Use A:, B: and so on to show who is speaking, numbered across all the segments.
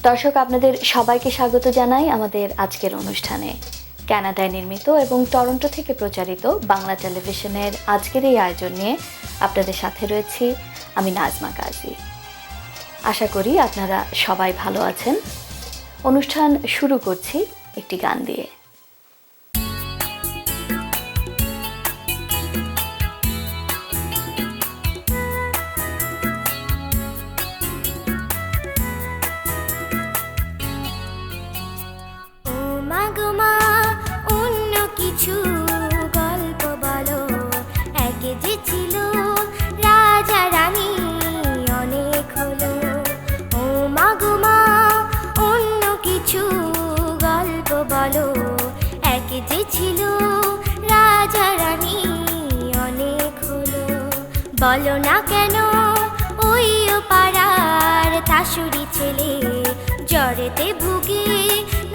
A: দর্শক, আপনাদের সবাইকে স্বাগত জানাই আমাদের আজকের অনুষ্ঠানে। কানাডায় নির্মিত এবং টরন্টো থেকে প্রচারিত বাংলা টেলিভিশনের আজকের এই আয়োজন নিয়ে আপনাদের সাথে রয়েছি আমি নাজমা কাজী। আশা করি আপনারা সবাই ভালো আছেন। অনুষ্ঠান শুরু করছি একটি গান দিয়ে।
B: বলো না কেন ওই পাড়ার তাসুরি ছেলে জ্বরেতে ভুগে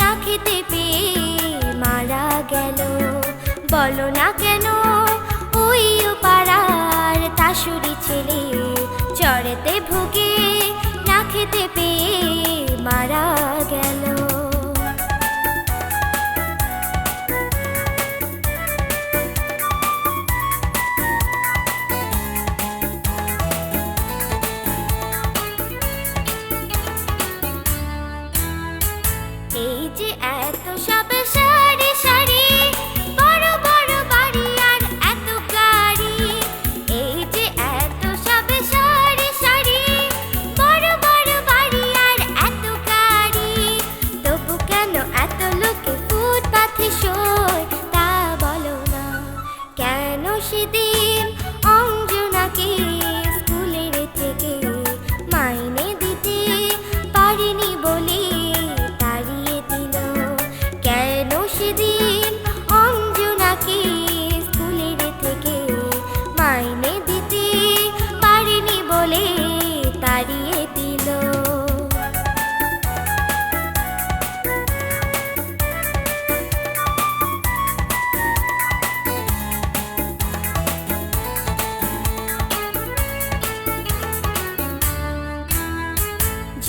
B: না খেতে পেয়ে মারা গেল। বলো না কেন ওই পাড়ার তাসুরি ছেলে জ্বরেতে ভুগে না খেতে পেয়ে মারা গেল।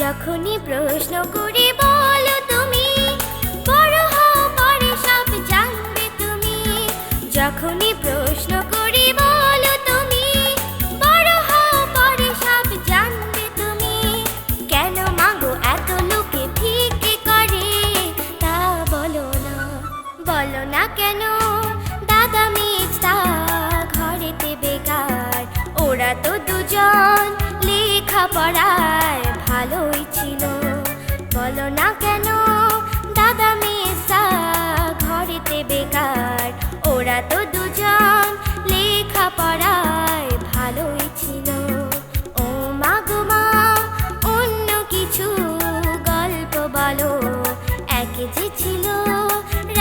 B: যখনই প্রশ্ন করে বলো তুমি বড় হও পরে সব জানবে তুমি। যখনই প্রশ্ন করে বলো তুমি বড় হও পরে সব জানবে তুমি। কেন মাগো এত লোকে ভিক্ষে করে তা বলো না কেন দাদা মেজটা ঘরেতে বেকার। ওরা তো দুজন লেখাপড়ায় ভালোই ছিল। বলো না কেন দাদা মেজটা ঘরেতে বেকার। ওরা তো দুজন লেখাপড়ায় ভালোই ছিল। ও মা গো মা অন্য কিছু গল্প বলো। এক যে ছিল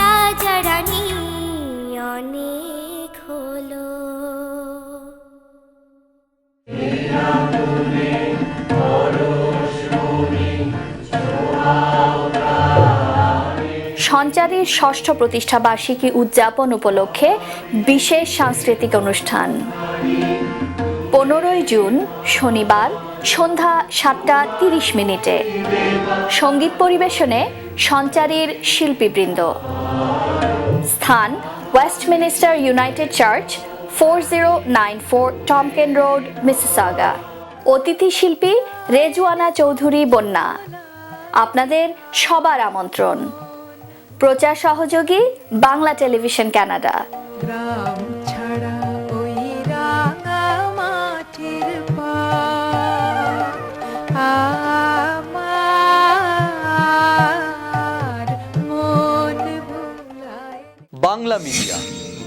B: রাজা রানী অনেক হলো।
A: সঞ্চারীর ষষ্ঠ প্রতিষ্ঠা বার্ষিকী উদযাপন উপলক্ষে বিশেষ সাংস্কৃতিক অনুষ্ঠান 15 জুন শনিবার সন্ধ্যা 7:30 সঙ্গীত পরিবেশনে সঞ্চারীর শিল্পীবৃন্দ। স্থান Westminster United Church, 4094 Tomken road, Mississauga. অতিথি শিল্পী রেজওয়ানা চৌধুরী বন্যা। আপনাদের সবার আমন্ত্রণ। প্রচার সহযোগী বাংলা টেলিভিশন কানাডা।
C: গ্রাম ছাড়া ওই রাঙা মাটির আমার মন ভুলায়।
D: বাংলা মিডিয়া,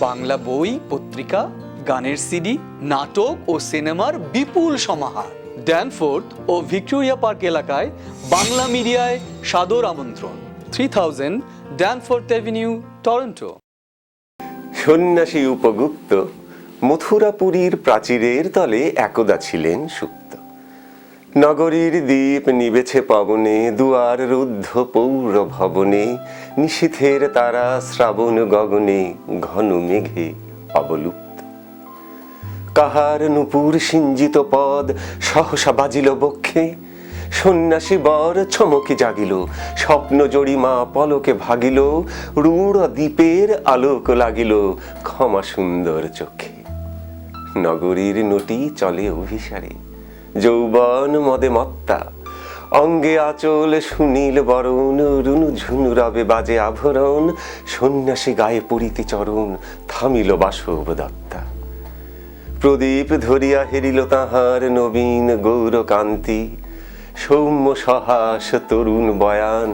D: বাংলা বই, পত্রিকা, গানের সিডি, নাটক ও সিনেমার বিপুল সমাহার। ড্যানফোর্থ ও ভিক্টোরিয়া পার্ক এলাকায় বাংলা মিডিয়ায় সাদর আমন্ত্রণ। 3000 ড্যানফোর্থ অ্যাভিনিউ, টরন্টো।
E: সন্ন্যাসী উপগুপ্ত মথুরাপুরীর প্রাচীরের তলে একদা ছিলেন সুপ্ত। নগরীর দ্বীপ নিবেছে পবনে, দুয়ার রুদ্ধ পৌর ভবনে। নিশীথের তারা শ্রাবণ গগনে, ঘন মেঘে অবলুপ্ত। কাহার নূপুর সিঞ্জিত পদ সহসা বাজিল বক্ষে, সন্ন্যাসী বর চমকে জাগিল, স্বপ্ন জরিমা পলকে ভাগিল, রূঢ় দ্বীপের আলোক লাগিল ক্ষমা সুন্দর চোখে। নগরীর নটি চলে অভিসারে, যৌবন মদে মত্তা, অঙ্গে আঁচল সুনীল বরণ, রুনু ঝুনু রবে বাজে আভরণ, সন্ন্যাসী গায়ে পড়িতে চরণ, থামিল বাসব দত্তা। প্রদীপ ধরিয়া হেরিল তাহার নবীন গৌরকান্তি, সৌম্য সহাস তরুণ বয়ান,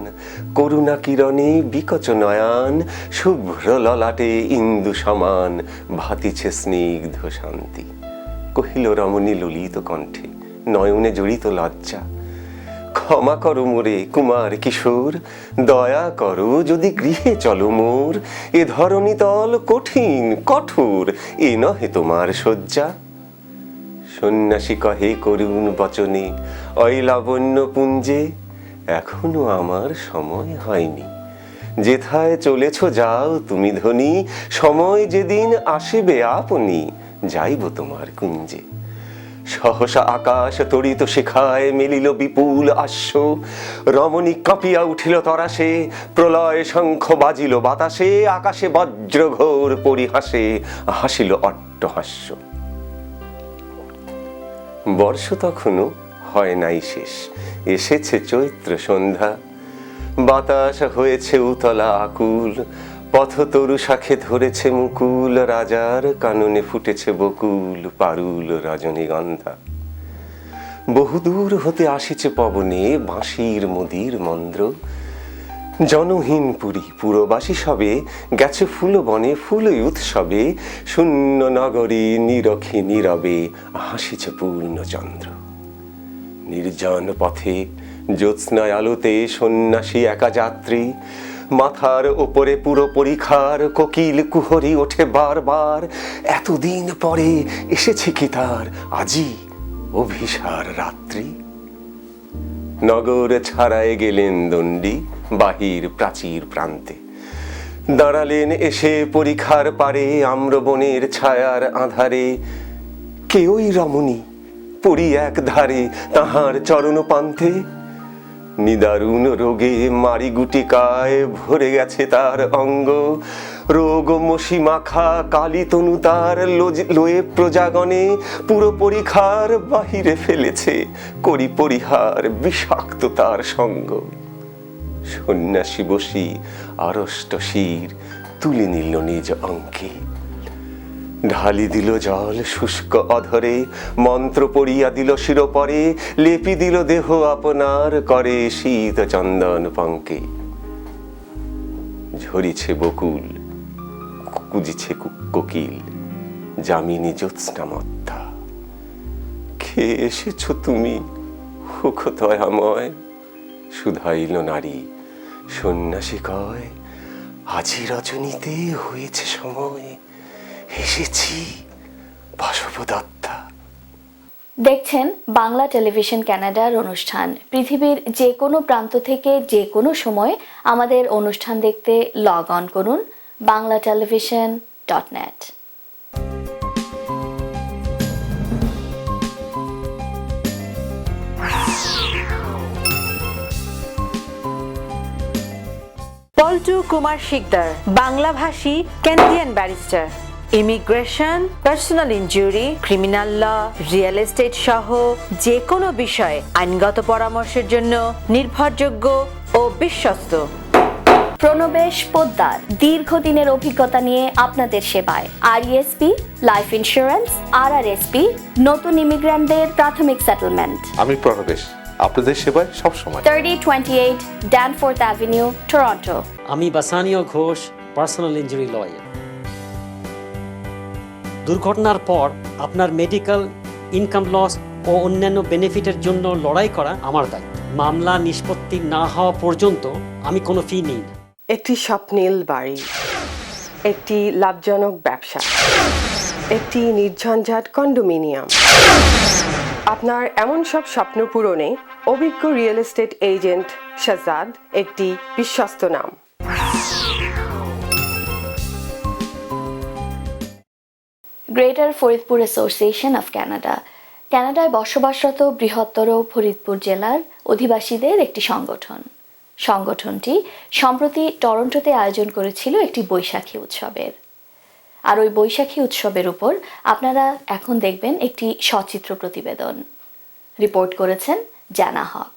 E: করুণা কিরণে বিকচ নয়ান, শুভ্র ললাটে ইন্দু সমান, ভাতিছে স্নিগ্ধ শান্তি। কহিল রমণী ললিত কণ্ঠে, নয়নে জড়িত লজ্জা, ক্ষমা করো মোরে কুমার কিশোর, দয়া করো যদি গৃহে চলো মোর, এ ধরণী তল কঠিন কঠোর, এ নহে তোমার শয্যা। সন্ন্যাসী কহে করুণ বচনে, অই লাবণ্য পুঞ্জে, এখনো আমার সময় হয়নি, যেথায় চলেছ যাও তুমি ধনী, সময় যেদিন আসিবে আপনি, যাইব তোমার কুঞ্জে। সহসা আকাশ তড়িত শিখায় মেলিল বিপুল আশ্ব, রমণী কাঁপিয়া উঠিল তরাসে, প্রলয় শঙ্খ বাজিল বাতাসে, আকাশে বজ্রঘোর পরিহাসে হাসিল অট্টহাস্য। বর্ষ তখনও হয় নাই শেষ, এসেছে চৈত্র সন্ধ্যা, বাতাস হয়েছে উতলা আকুল, পথতরু শাখে ধরেছে মুকুল, রাজার কাননে ফুটেছে বকুল, পারুল রজনীগন্ধা। বহুদূর হতে আসিছে পবনে বাঁশির মদির মন্দ্র, জনহীন পুরী পুরবাসী সবে গেছে ফুল বনে ফুলই উৎসবে, শূন্য নগরী নিরখে নীরবে হাসিছে পূর্ণচন্দ্র। নির্জন পথে জ্যোৎস্নায় আলোতে সন্ন্যাসী একা যাত্রী, মাথার ওপরে পুরো পরিখার, কোকিল কুহরি ওঠে বারবার, এতদিন পরে এসেছে কি তার আজি অভিসার রাত্রি। নগর ছাড়ায় গেলেন দণ্ডী বাহির প্রাচীর প্রান্তে, দাঁড়ালেন এসে পরিখার পারে আম্রবনের ছায়ার আধারে, কেউই রমণী পড়ি এক ধারে তাহার চরণ পান্তে, নিদারুণ রোগে মারি গুটিকায় ভরে গেছে তার অঙ্গ, রোগ মশি মাখা কালী তনু তার লোয়ে প্রজাগণে, পুরো পরিখার বাহিরে ফেলেছে করি পরিহার বিষাক্ত তার সঙ্গ। সন্ন্যাসী বসি আড়ষ্ট শির তুলে নিল নিজ অঙ্কে, ঢালি দিল জল শুষ্ক অধরে, মন্ত্র পড়িয়া দিল শিরোপরে, লেপি দিল দেহ আপনার করে শীত চন্দন পঙ্কে। ঝরিছে বকুল কুজিছে কোকিল, যামিনী জ্যোৎস্না মত্তা, খেয়ে এসেছ তুমি হুক দয়াময়, শুধাইল নারী সন্ন্যাসী কয়, আজি রজনীতে হয়েছে সময়, এসেছি বাসবদত্তা।
A: দেখছেন বাংলা টেলিভিশন কানাডার অনুষ্ঠান। পৃথিবীর যে কোনো প্রান্ত থেকে যে কোনো সময় আমাদের অনুষ্ঠান দেখতে লগ অন করুন banglatelevision.net।
F: পল্টু কুমার শিকদার, বাংলাভাষী Canadian barrister, immigration, personal injury, criminal law, real estate সহ যে কোনো বিষয়ে আইনগত পরামর্শের জন্য নির্ভরযোগ্য ও বিশ্বস্ত।
A: প্রণবেশ পোদ্দার, দীর্ঘদিনের অভিজ্ঞতা নিয়ে আপনাদের সেবায়। আরইএসপি, লাইফ ইন্স্যুরেন্স, আরআরএসপি, নতুন ইমিগ্রান্টদের প্রাথমিক সেটেলমেন্ট।
G: আমি প্রণবেশ, আপনাদের সেবায় সবসময়।
A: 3028 Danforth Avenue, Toronto।
H: আমি বাসানীয় ঘোষ, পার্সোনাল ইনজুরি লয়ার। দুর্ঘটনার পর আপনার মেডিকেল, ইনকাম লস ও অন্যান্য বেনিফিটের জন্য লড়াই করা আমার দায়িত্ব। মামলা নিষ্পত্তি না হওয়া পর্যন্ত আমি কোনো ফি নিই না।
I: একটি স্বপ্নীল বাড়ি, একটি লাভজনক ব্যবসা, একটি নির্ঝঞ্ঝাট কন্ডোমিনিয়াম। আপনার এমন সব স্বপ্ন পূরণে অভিজ্ঞ রিয়েল এস্টেট এজেন্ট শাহজাদ একটি বিশ্বস্ত নাম।
A: Greater Faridpur Association of Canada, কানাডায় বসবাসরত বৃহত্তর ফরিদপুর জেলার অধিবাসীদের একটি সংগঠন। সংগঠনটি সম্প্রতি টরন্টোতে আয়োজন করেছিল একটি বৈশাখী উৎসবের। আর ওই বৈশাখী উৎসবের উপর আপনারা এখন দেখবেন একটি সচিত্র প্রতিবেদন। রিপোর্ট করেছেন জানা হক।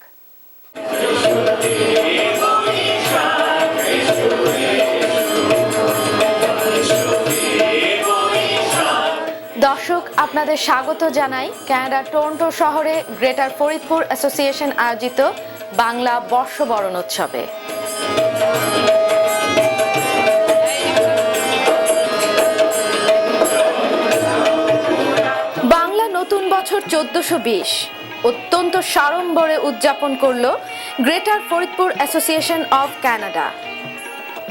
F: দর্শক, আপনাদের স্বাগত জানাই কানাডার টরন্টো শহরে গ্রেটার ফরিদপুর অ্যাসোসিয়েশন আয়োজিত বাংলা বর্ষবরণ উৎসবে। বাংলা নতুন বছর 1420 অত্যন্ত সাড়ম্বরে উদযাপন করল greater Faridpur association of Canada.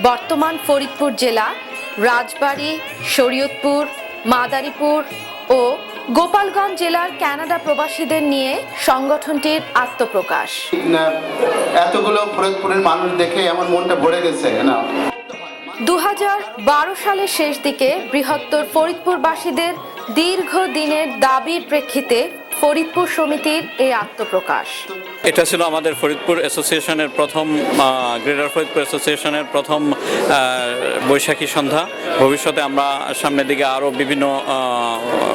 F: বর্তমান ফরিদপুর জেলা, রাজবাড়ী, শরীয়তপুর, মাদারীপুর ও গোপালগঞ্জ জেলার কানাডা প্রবাসীদের নিয়ে সংগঠনটির আত্মপ্রকাশ।
J: এতগুলো ফরিদপুরের মানুষ দেখে আমার মনটা ভরে গেছে না।
F: 2012 সালের শেষ দিকে বৃহত্তর ফরিদপুরবাসীদের দীর্ঘদিনের দাবির প্রেক্ষিতে ফরিদপুর সমিতির এই আত্মপ্রকাশ।
K: এটা ছিল আমাদের ফরিদপুর অ্যাসোসিয়েশনের প্রথম গ্রেটার ফরিদপুর অ্যাসোসিয়েশনের প্রথম বৈশাখী সন্ধ্যা। ভবিষ্যতে আমরা সামনের দিকে আরও বিভিন্ন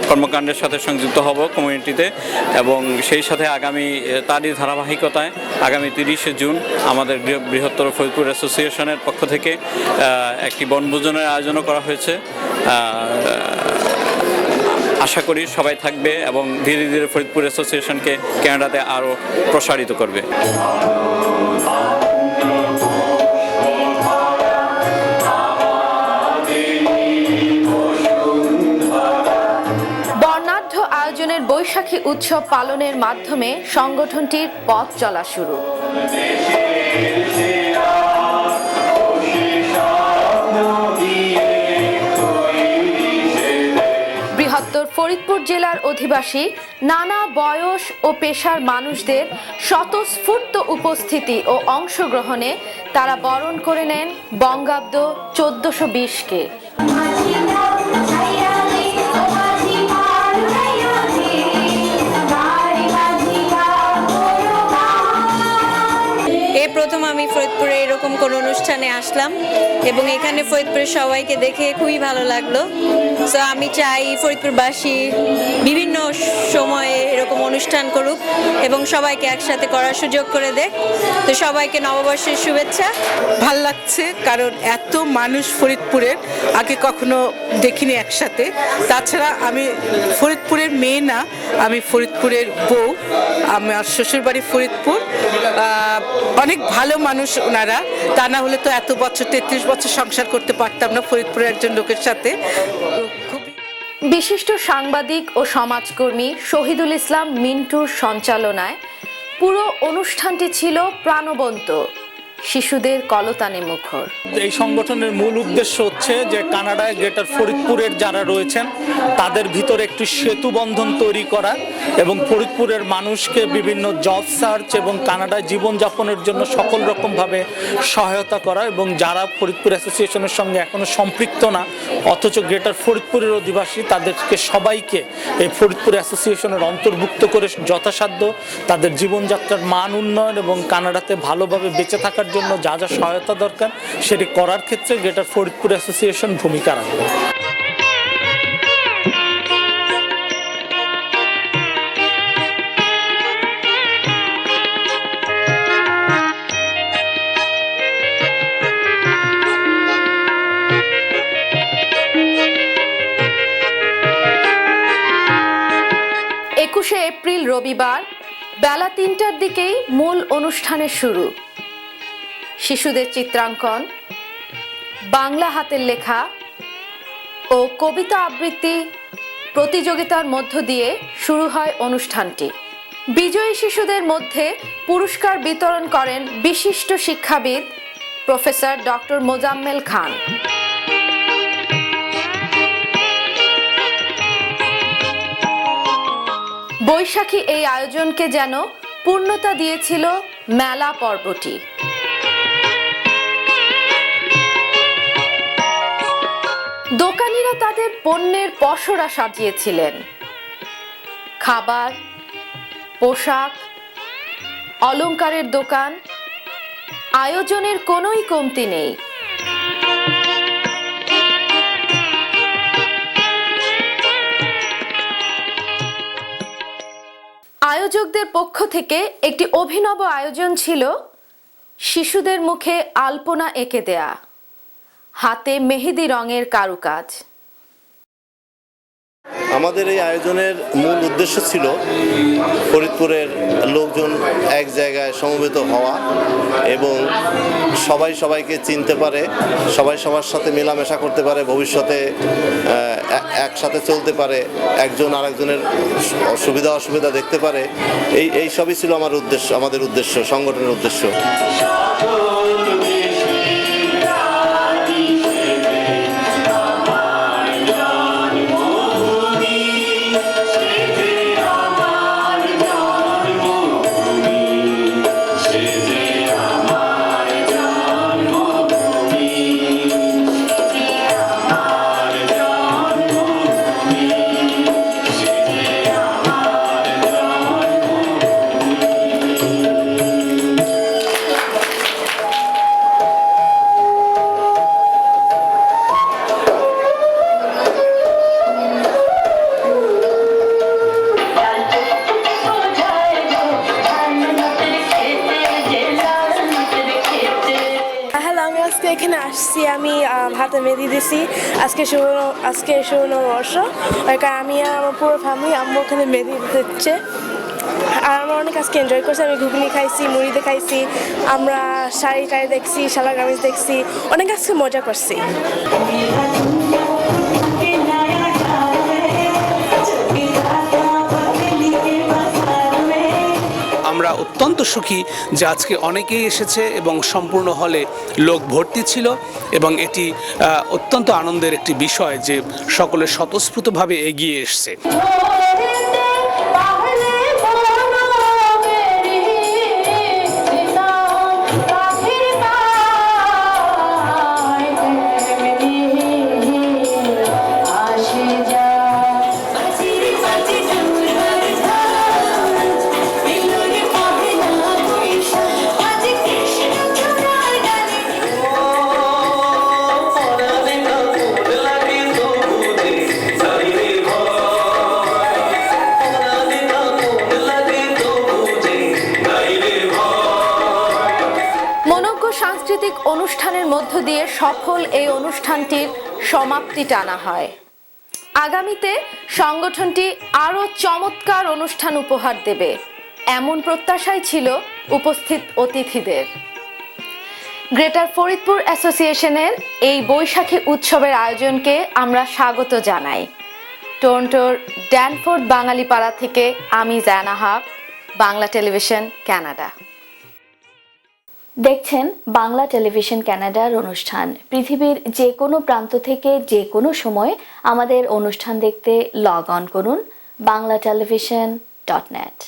K: কর্মকাণ্ডের সাথে সংযুক্ত হব কমিউনিটিতে, এবং সেই সাথে তারই ধারাবাহিকতায় আগামী 30শে জুন আমাদের বৃহত্তর ফরিদপুর অ্যাসোসিয়েশনের পক্ষ থেকে একটি বনভোজনের আয়োজনও করা হয়েছে। আশা করি সবাই থাকবে এবং ধীরে ধীরে ফরিদপুর অ্যাসোসিয়েশনকে কানাডাতে আরও প্রসারিত করবে।
F: বর্ণাঢ্য আয়োজনের বৈশাখী উৎসব পালনের মাধ্যমে সংগঠনটির পথ চলা শুরু। বৃহত্তর ফরিদপুর জেলার অধিবাসী নানা বয়স ও পেশার মানুষদের স্বতঃস্ফূর্ত উপস্থিতি ও অংশগ্রহণে তারা বরণ করে নেন বঙ্গাব্দ 1420-কে।
L: প্রথম আমি ফরিদপুরে এরকম কোনো অনুষ্ঠানে আসলাম এবং এখানে ফরিদপুরের সবাইকে দেখে খুবই ভালো লাগলো। সো আমি চাই ফরিদপুরবাসী বিভিন্ন সময়ে এরকম অনুষ্ঠান করুক এবং সবাইকে একসাথে করার সুযোগ করে দেয়। তো সবাইকে নববর্ষের শুভেচ্ছা।
M: ভাল লাগছে কারণ এত মানুষ ফরিদপুরের আগে কখনো দেখিনি একসাথে। তাছাড়া আমি ফরিদপুরের মেয়ে না, আমি ফরিদপুরের বউ। আমার শ্বশুরবাড়ি ফরিদপুর। অনেক ভালো মানুষ ওনারা, তা না হলে তো এত বছর 33 বছর সংসার করতে পারতাম না ফরিদপুরের একজন লোকের সাথে।
F: বিশিষ্ট সাংবাদিক ও সমাজকর্মী শহীদুল ইসলাম মিন্টুর সঞ্চালনায় পুরো অনুষ্ঠানটি ছিল প্রাণবন্ত, শিশুদের কলতানে মুখর।
N: এই সংগঠনের মূল উদ্দেশ্য হচ্ছে যে কানাডায় গ্রেটার ফরিদপুরের যারা রয়েছেন তাদের ভিতরে একটি সেতু বন্ধন তৈরি করা এবং ফরিদপুরের মানুষকে বিভিন্ন জব সার্চ এবং কানাডায় জীবনযাপনের জন্য সকল রকমভাবে সহায়তা করা, এবং যারা ফরিদপুর অ্যাসোসিয়েশনের সঙ্গে এখনো সম্পৃক্ত না অথচ গ্রেটার ফরিদপুরের অধিবাসী তাদেরকে সবাইকে এই ফরিদপুর অ্যাসোসিয়েশনের অন্তর্ভুক্ত করে যথাসাধ্য তাদের জীবনযাত্রার মান উন্নয়ন এবং কানাডাতে ভালোভাবে বেঁচে থাকার জন্য যা যা সহায়তা দরকার সেটি করার ক্ষেত্রে গ্রেটার ফরিদপুর অ্যাসোসিয়েশন ভূমিকা রাখবে।
F: এপ্রিল রবিবার বেলা 3টার দিকেই মূল অনুষ্ঠানের শুরু। শিশুদের চিত্রাঙ্কন, বাংলা হাতের লেখা ও কবিতা আবৃত্তি প্রতিযোগিতার মধ্য দিয়ে শুরু হয় অনুষ্ঠানটি। বিজয়ী শিশুদের মধ্যে পুরস্কার বিতরণ করেন বিশিষ্ট শিক্ষাবিদ প্রফেসর ডক্টর মোজাম্মেল খান। বৈশাখী এই আয়োজনকে যেন পূর্ণতা দিয়েছিল মেলা পর্বটি। দোকানিরা তাদের পণ্যের পসরা সাজিয়েছিলেন, খাবার, পোশাক, অলংকারের দোকান, আয়োজনের কোনোই কমতি নেই। আয়োজকদের পক্ষ থেকে একটি অভিনব আয়োজন ছিল শিশুদের মুখে আলপনা এঁকে দেয়া, হাতে মেহেদি রঙের কারুকাজ।
O: আমাদের এই আয়োজনের মূল উদ্দেশ্য ছিল ফরিদপুরের লোকজন এক জায়গায় সমবেত হওয়া এবং সবাই সবাইকে চিনতে পারে, সবাই সবার সাথে মেলামেশা করতে পারে, ভবিষ্যতে একসাথে চলতে পারে, একজন আরেকজনের সুবিধা অসুবিধা দেখতে পারে। এই সবই ছিল আমাদের উদ্দেশ্য, সংগঠনের উদ্দেশ্য।
P: এখানে আসছি, আমি হাতে মেহেদি দিছি। আজকে শুভ নববর্ষ, কারণ আমি আর আমার পুরো ফ্যামিলি আম্মু ওখানে মেহেদি দিচ্ছে। আর আমরা অনেক আজকে এনজয় করছি। আমি ঘুগনি খাইছি, মুড়িতে খাইছি, আমরা শাড়ি টাড়ি দেখছি, সালোয়ার কামিজ দেখছি, অনেক আজকে মজা করছি।
Q: আমরা অত্যন্ত সুখী যে আজকে অনেকেই এসেছে এবং সম্পূর্ণ হলে লোক ভর্তি ছিল এবং এটি অত্যন্ত আনন্দের একটি বিষয় যে সকলে স্বতঃস্ফূর্তভাবে এগিয়ে এসছে।
F: সাংস্কৃতিক অনুষ্ঠানের মধ্য দিয়ে সফল এই অনুষ্ঠানটির সমাপ্তি টানা হয়। আগামীতে সংগঠনটি আরও চমৎকার অনুষ্ঠান উপহার দেবে, এমন প্রত্যাশাই ছিল উপস্থিত অতিথিদের। গ্রেটার ফরিদপুর অ্যাসোসিয়েশনের এই বৈশাখী উৎসবের আয়োজনকে আমরা স্বাগত জানাই। টরন্টোর ড্যানফোর্ড বাঙালিপাড়া থেকে আমি জায়না হক, বাংলা টেলিভিশন কানাডা।
A: দেখছেন বাংলা টেলিভিশন কানাডার অনুষ্ঠান। পৃথিবীর যে কোনো প্রান্ত থেকে যে কোনো সময় আমাদের অনুষ্ঠান দেখতে লগ অন করুন banglatelevision.net।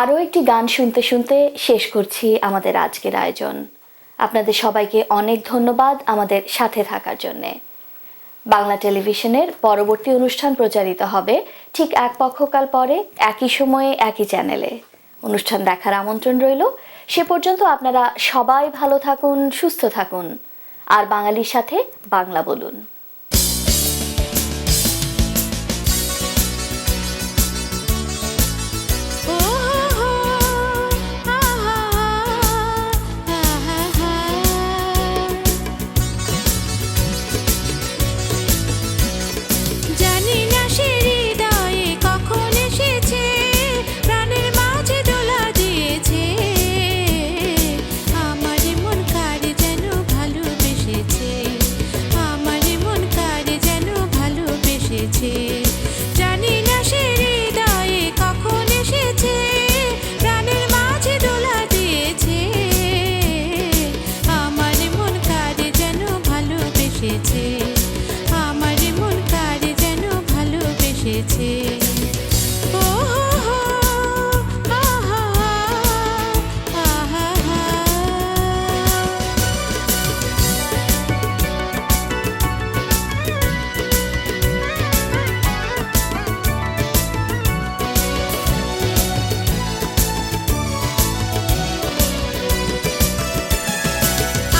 A: আরও একটি গান শুনতে শুনতে শেষ করছি আমাদের আজকের আয়োজন। আপনাদের সবাইকে অনেক ধন্যবাদ আমাদের সাথে থাকার জন্যে। বাংলা টেলিভিশনের পরবর্তী অনুষ্ঠান প্রচারিত হবে ঠিক এক পক্ষকাল পরে, একই সময়ে, একই চ্যানেলে। অনুষ্ঠান দেখার আমন্ত্রণ রইল। সে পর্যন্ত আপনারা সবাই ভালো থাকুন, সুস্থ থাকুন, আর বাঙালির সাথে বাংলা বলুন।
B: জানি না সে হৃদয়ে কখন এসেছে, প্রাণের মাঝে দোলা দিয়েছে, আমার মন কারে যেন ভালোবেসেছে, আমার মন কারে যেন ভালোবেসেছে। জানি না সে হৃদয়ে কখন এসেছে, প্রাণের মাঝে দোলা দিয়েছে, আমার মন কারে যেন ভালোবেসেছে, আমার মন কারে যেন ভালোবেসেছে। ও হো হো, আহা আহা আহা।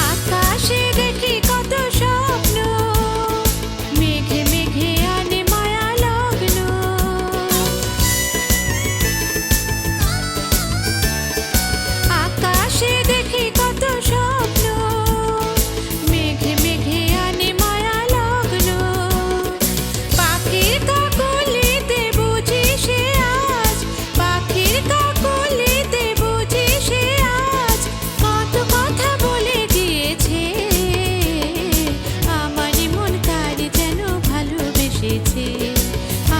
B: আকাশে দেখি কত স্বপ্ন, মেঘে মেঘে আনে মায়া লগ্ন। আকাশে দেখি কত স্বপ্ন, মেঘে মেঘে আনে মায়া লগ্ন। পাখির কাকলিতে বুঝি সে আজ, পাখির কাকলিতে বুঝি সে আজ কত কথা বলে গিয়েছে, আমার মন কারে যেন ভালোবেসেছে,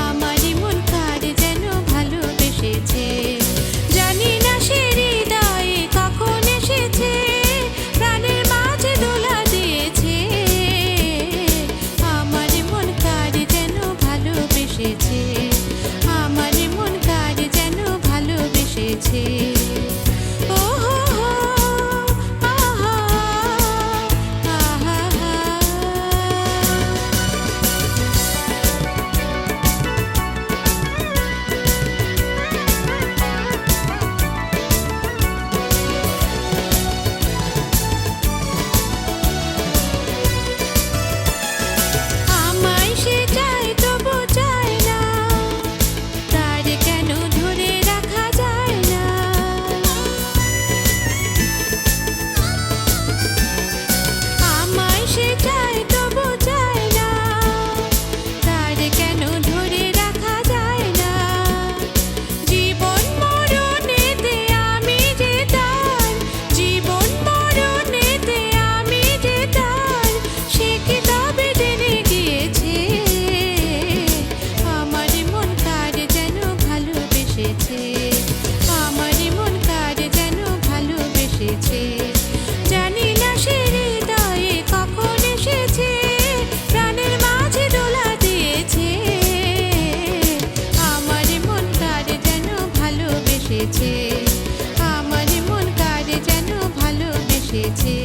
B: আমার মন কারে যেন ভালোবেসেছে। জানি না সে হৃদয়ে কখন এসেছে, প্রাণের মাঝে দোলা দিয়েছে, আমার মন কারে যেন ভালোবেসেছে, আমার মন কারে যেন ভালোবেসেছে। ও হো হো, আহা আহা আহা। আমায় সে চায় তবু চায় না, তার কেন ধরে রাখা যায় না। আমায় সে চায় তবু চায় না, তার কেন ধরে রাখা যায় না। জীবন মরণেতে আমি যে তার, জীবন মরণেতে আমি যে তার, সে কি তবে জেনে গিয়েছে, আমার মন কারে যেন ভালোবেসেছে, আমার মন কারে যেন ভালোবেসেছে। জানি না সে হৃদয়ে কখন এসেছে, প্রাণের মাঝে দোলা দিয়েছে, আমার মন কারে যেন ভালোবেসেছে, আমার মন কারে যেন ভালোবেসেছে।